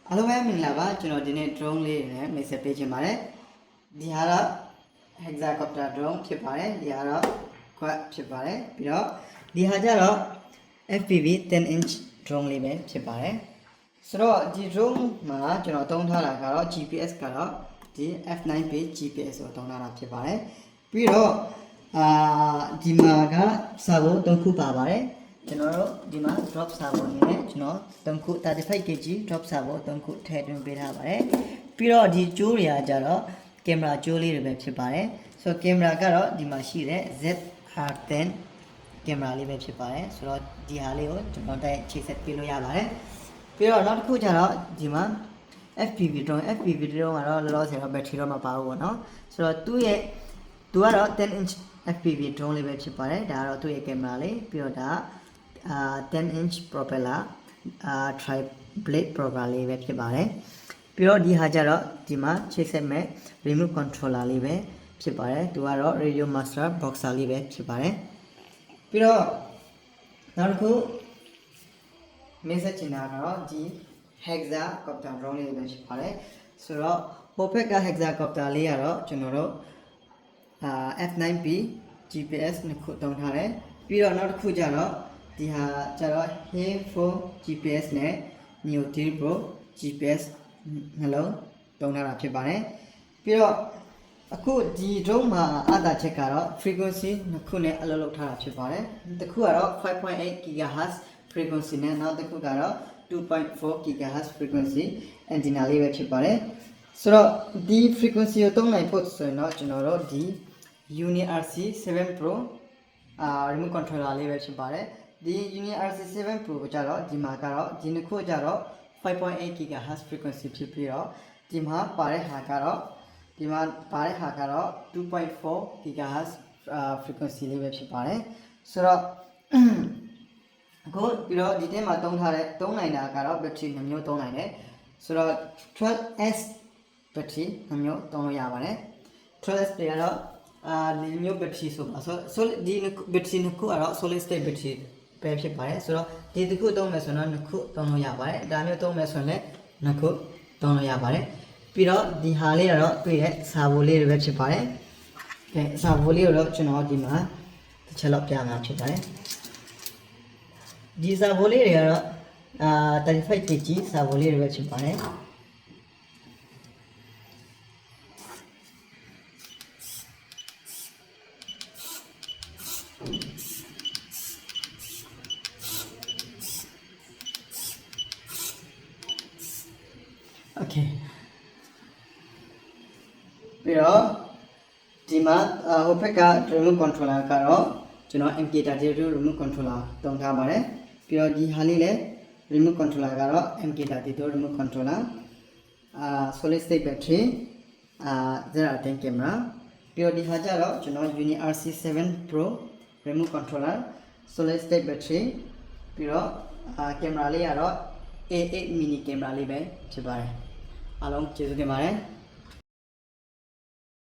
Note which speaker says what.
Speaker 1: အားလုံးပဲမင်္ဂလာပါကျွန်တော်ဒီနေ့ drone လေးနဲ့မိတ်ဆက်ပေးချင်ပါတယ်ဒီဟာတော့ hexacopter drone ဖြစ်ပါတယ်ဒီဟာတော့ quad ဖြစ်ပါတယ်ပြီးတော့ဒီဟာကျတော့ FPV 10 inch drone လေးပဲဖြစ်ပါတယ်ဆိုတော့ဒီ drone မှာကျွန်တော်သုံးထားတာကတော့ GPS ကတော့ဒီ F9P GPS ကိုသုံးထားတာဖြစ်ပါတယ်ပြီးတော့ဒီမှာကစာဖို့3ခုပါပါတယ်ကျွန်တော်တို့ဒီမှာ drop စာဖို့နေနဲ့ကျွန်တော်3ခု 35kg drop စာဖို့3ခုထည့်သွင်းပေးထားပါတယ်ပြီးတော့ဒီကျိုးတွေကကြတော့ကင်မရာကျိုးလေးတွေပဲဖြစ်ပါတယ်ဆိုတော့ကင်မရာကတော့ဒီမှာရှိတဲ့ ZR10 ကင်မရာလေးပဲဖြစ်ပါတယ်ဆိုတော့ဒီဟာလေးကိုကျွန်တော်တိုက်ချိတ်ဆက်ပေးလို့ရပါတယ်ပြီးတော့နောက်တစ်ခုကျတော့ဒီမှာ FPV drone ကတော့လောလောဆယ်တော့ battery တော့မပါဘူးပေါ့နော်ဆိုတော့သူကတော့10 inch FPV drone လေးပဲဖြစ်ပါတယ်ဒါကတော့သူ့ရဲ့ကင်မရာလေးပြီးတော့ဒါ10 inch propeller tri blade propeller လေးပဲဖြစ်ပါတယ်ပြီးတော့ဒီဟာကျတော့ဒီမှာချိတ်ဆက်မဲ့ remote controller လေးပဲဖြစ်ပါတယ်သူကတော့ radio master boxer လေးပဲဖြစ်ပါတယ်ပြီးတော့နောက်တစ်ခု message ချင်တာကတော့ဒီ hexacopter drone လေးပဲဖြစ်ပါတယ်ဆိုတော့ဟိုဘက်က hexacopter လေးကတော့ကျွန်တော်တို့F9P GPS နှစ်ခုသုံးထားတယ်ပြီးတော့နောက်တစ်ခုကျတော့ဒီဟာကျတော့ Hey4 GPS နဲ့ Neo 3 Pro GPS နှလုံးသုံးထားတာဖြစ်ပါတယ်ပြီးတော့အခုဒီ drone မှာအသာချက်ကတော့ frequency နှစ်ခုနဲ့အလုပ်လုပ်ထားတာဖြစ်ပါတယ်တစ်ခုကတော့ 5.8 GHz frequency နဲ့နောက်တစ်ခုကတော့ 2.4 GHz frequency antenna လေးပဲဖြစ်ပါတယ်ဆိုတော့ဒီ frequency ကိုသုံးနိုင်ဖို့ဆိုရင်တော့ကျွန်တော်တို့ဒီUni RC7 Pro remote controller လေးပဲဖြစ်ပါတယ်ဒီ Uni RC7 Pro ကိုကြတော့ဒီမှာကတော့ဒီနှစ်ခုကြတော့ 5.8 GHz frequency ဖြစ်ပြီးတော့ဒီမှာပါတဲ့ဟာကတော့2.4 GHz frequency လေးပဲဖြစ်ပါတယ်ဆိုတော့အခုပြီးတော့ဒီထဲမှာသုံးနိုင်တာကတော့ battery 2မျိုးသုံးနိုင်တယ်ဆိုတော့ 12S battery 2မျိုးသုံးလို့ရပါတယ် 12S တွေကတော့ဒီမျိုး battery ဆိုပါဆိုဒီ battery နှစ်ခုကတော့ solid state battery ပဲဖြစ်ပါတယ်ဆိုတော့ဒီတစ်ခုသုံးမယ်ဆိုတော့နှစ်ခုသုံးလို့ရပါတယ်ဒါမျိုးသုံးမယ်ဆိုရင်လည်းနှစ်ခုသုံးလို့ရပါတယ်ပြီးတော့ဒီဟာလေးကတော့တွေ့ရဲ့စာဘိုလေးတွေပဲဖြစ်ပါတယ်ကဲစာဘိုလေးကိုတော့ကျွန်တော်ဒီမှာတစ်ချက်လောက်ပြမှာဖြစ်ပါတယ်ဒီစာဘိုလေးတွေကတော့35kg စာဘိုလေးတွေပဲဖြစ်ပါတယ်Okay ပြီးတော့ဒီမှာဟိုဘက်က remote controller ကတော့ကျွန်တော် MK32 remote controller သုံးထားပါတယ်ပြီးတော့ဒီဟာလေးလည်း remote controller ကတော့ MK32 remote controller solid state battery ZR10 camera ပြီးတော့ဒီဟာကျတော့ကျွန်တော် Uni RC7 Pro remote controller solid state battery ပြီးတော့ကင်မရာလေးကတော့A8 mini camera လေးပဲဖြစ်ပါတယ်အားလုံးကျေးဇူးတင်ပါတယ်